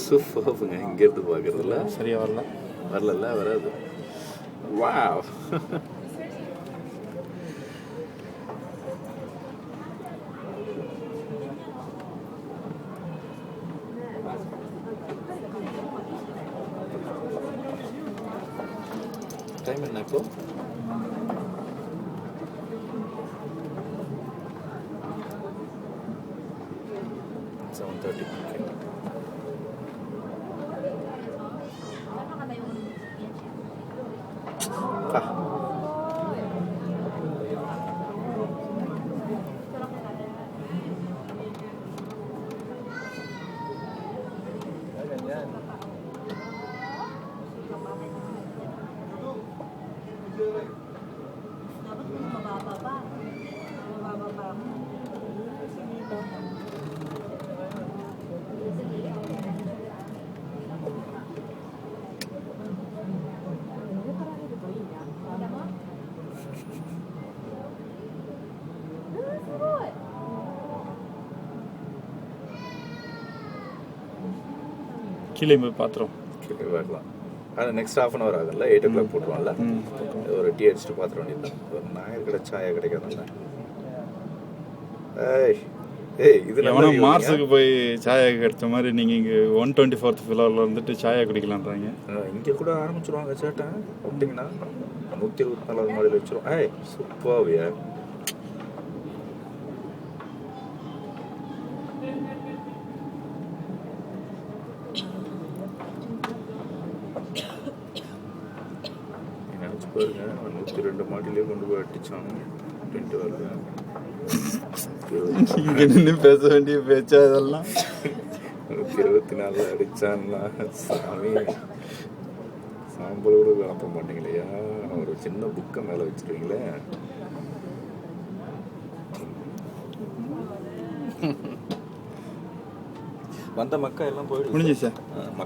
சூப்பர்ங்க. இங்கேருந்து பார்க்குறதுல சரியா வரல வராது. வாவ். டைம் என்ன இப்போ? கீழே போய் பார்த்துரும். கீழே பார்க்கலாம். ஆனால் நெக்ஸ்ட் ஹாஃப் அன் ஹவர் ஆகும்ல, 8 o'clock போட்டுருவான்ல. ஒரு டீ அடிச்சுட்டு பார்த்துட வேண்டியது. ஒரு நாயர் கடை சாயா கிடைக்காதுல்ல. இது எவனோ மார்ஸுக்கு போய் சாயா கிடைச்ச மாதிரி நீங்கள் இங்கே 124th ஃபிலோரில் இருந்துட்டு சாயா குடிக்கலான்றாங்க. இங்கே கூட ஆரம்பிச்சிருவாங்க சேட்டை அப்படிங்கன்னா 124வது மாடியில் வச்சிரும். சூப்பர்வியா. நினச்சி பாருங்க, 102 மாடியிலே கொண்டு போய் அடிச்சாங்க. 20 வரல. இங்கே நின்று பேச வேண்டிய பேச்சா இதெல்லாம். 124 அடிச்சான்னா சாமி, சாம்பல் கூட கலப்ப மாட்டீங்களையா? ஒரு சின்ன புக்கை மேலே வச்சிருவீங்களே. வந்த மக்கா எல்லாம் போயிடுச்சு. முடிஞ்சிச்சா? மக்கா